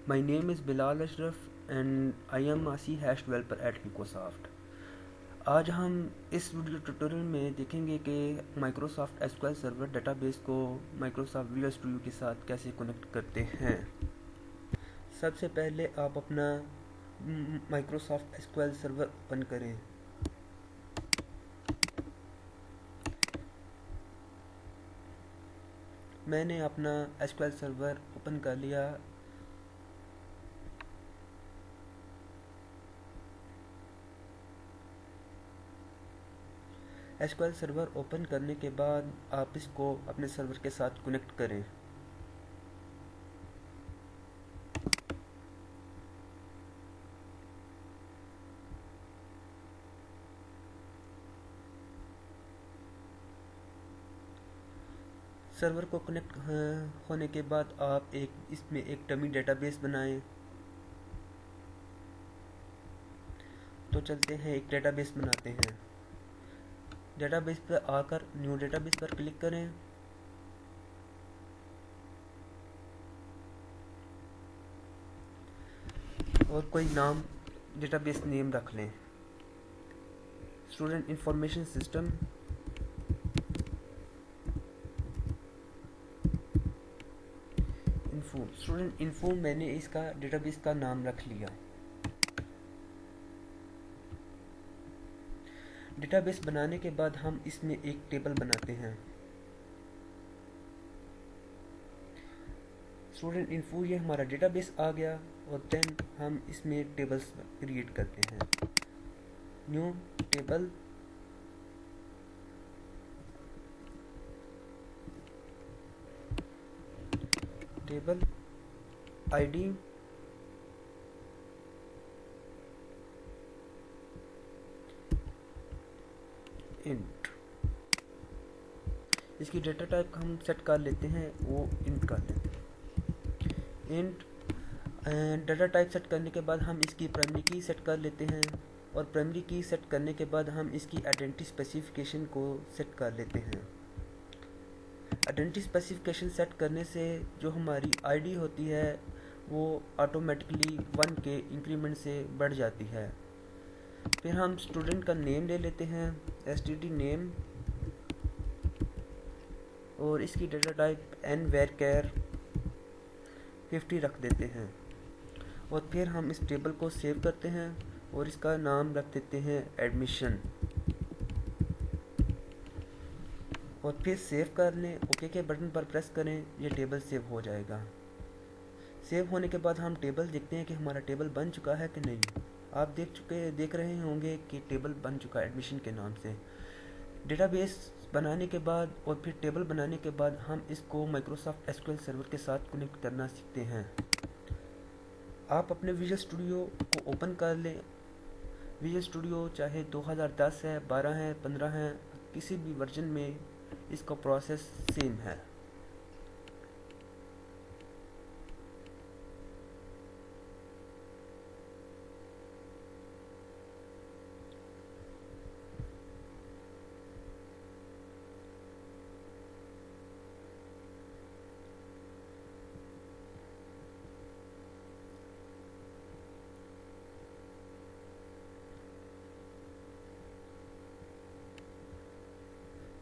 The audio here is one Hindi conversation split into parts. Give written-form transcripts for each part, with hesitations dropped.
My name is Bilal Ashraf and I am a C hash developer at Microsoft. आज हम इस वीडियो ट्यूटोरियल में देखेंगे कि माइक्रोसॉफ्ट एसक्यूएल सर्वर डेटाबेस को माइक्रोसॉफ्ट विजुअल स्टूडियो के साथ कैसे कनेक्ट करते हैं। सबसे पहले आप अपना माइक्रोसॉफ्ट एसक्यूएल सर्वर ओपन करें। मैंने अपना एसक्यूएल सर्वर ओपन कर लिया। एसक्यूएल सर्वर ओपन करने के बाद आप इसको अपने सर्वर के साथ कनेक्ट करें। सर्वर को कनेक्ट होने के बाद आप इसमें एक डमी डेटाबेस बनाएं। तो चलते हैं एक डेटाबेस बनाते हैं। डेटाबेस पर आकर न्यू डेटाबेस पर क्लिक करें। और कोई नाम डेटाबेस नेम रख लें। Student information system info. Student info मैंने इसका डेटाबेस का नाम रख लिया। डेटाबेस बनाने के बाद हम इसमें एक टेबल बनाते हैं। स्टूडेंट इन्फो ये हमारा डेटाबेस आ गया और देन हम इसमें टेबल्स क्रिएट करते हैं। New table, table ID int. इसकी डेटा टाइप हम सेट कर लेते हैं, वो इंट कर लेते हैं। इंट डेटा टाइप सेट करने के बाद हम इसकी प्राइमरी की सेट कर लेते हैं और प्राइमरी की सेट करने के बाद हम इसकी आइडेंटिटी स्पेसिफिकेशन को सेट कर लेते हैं। आइडेंटिटी स्पेसिफिकेशन सेट करने से जो हमारी आईडी होती है वो ऑटोमेटिकली 1 के इंक्रीमेंट से बढ़ जाती है। फिर हम स्टूडेंट का नेम ले लेते हैं, std नेम, और इसकी डेटा टाइप n varchar 50 रख देते हैं। और फिर हम इस टेबल को सेव करते हैं और इसका नाम रख देते हैं एडमिशन। और फिर सेव कर लें, ओके के बटन पर प्रेस करें, ये टेबल सेव हो जाएगा। सेव होने के बाद हम टेबल देखते हैं कि हमारा टेबल बन चुका है कि नहीं। आप देख रहे होंगे कि टेबल बन चुका है एडमिशन के नाम से। डेटाबेस बनाने के बाद और फिर टेबल बनाने के बाद हम इसको माइक्रोसॉफ्ट एसक्यूएल सर्वर के साथ कनेक्ट करना सीखते हैं। आप अपने विजुअल स्टूडियो को ओपन कर लें। विजुअल स्टूडियो चाहे 2010 है, 12 है, 15 है, किसी भी वर्जन में इसका प्रोसेस सेम है।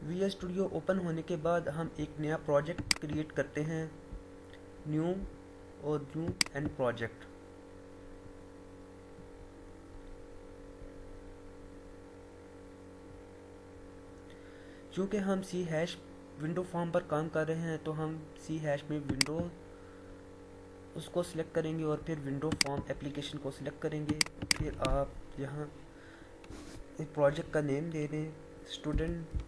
विजुअल स्टूडियो ओपन होने के बाद हम एक नया प्रोजेक्ट क्रिएट करते हैं, न्यू और न्यू एंड प्रोजेक्ट। क्योंकि हम सी हैश विंडो फॉर्म पर काम कर रहे हैं तो हम सी हैश में विंडो उसको सिलेक्ट करेंगे और फिर विंडो फॉर्म एप्लीकेशन को सिलेक्ट करेंगे। फिर आप यहाँ एक प्रोजेक्ट का नेम दे दें, student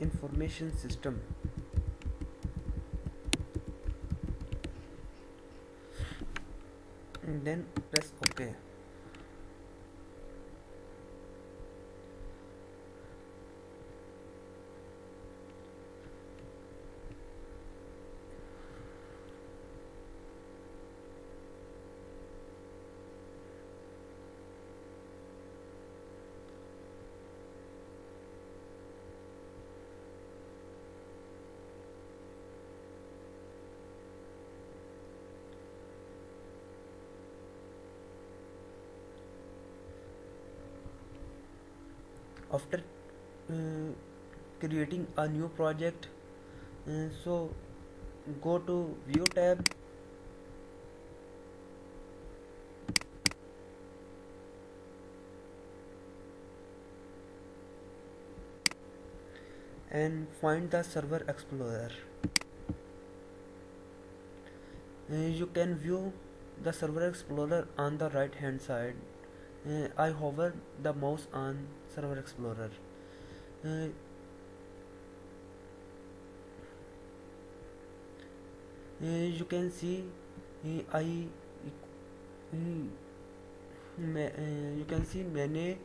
information system, then press okay. After creating a new project, so go to View tab and find the Server Explorer. You can view the Server Explorer on the right hand side. I hover the mouse on Server Explorer. Uh, you can see I you can see मैंने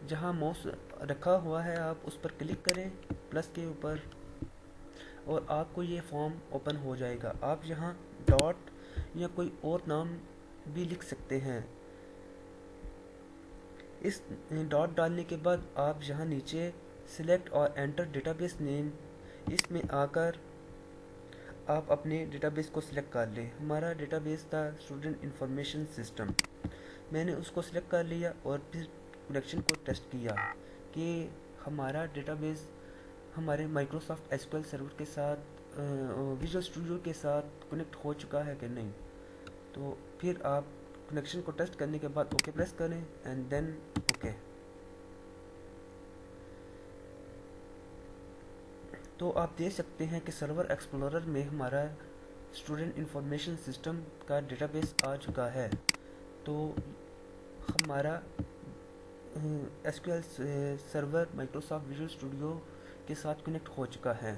जहाँ माउस रखा हुआ है आप उस पर क्लिक करें प्लस के ऊपर और आपको ये फॉर्म ओपन हो जाएगा। आप यहाँ डॉट या कोई और नाम भी लिख सकते हैं। इस डॉट डालने के बाद आप यहाँ नीचे सिलेक्ट और एंटर डेटाबेस नेम, इसमें आकर आप अपने डेटाबेस को सिलेक्ट कर लें। हमारा डेटाबेस था स्टूडेंट इंफॉर्मेशन सिस्टम। मैंने उसको सिलेक्ट कर लिया और फिर कनेक्शन को टेस्ट किया कि हमारा डेटाबेस हमारे माइक्रोसॉफ्ट एसक्यूएल सर्वर के साथ विजुअल स्टूडियो के साथ कनेक्ट हो चुका है कि नहीं। तो फिर आप कनेक्शन को टेस्ट करने के बाद ओके प्रेस करें एंड देन ओके। तो आप देख सकते हैं कि सर्वर एक्सप्लोरर में हमारा स्टूडेंट इंफॉर्मेशन सिस्टम का डेटाबेस आ चुका है। तो हमारा SQL server Microsoft visual studio के साथ कनेक्ट हो चुका है।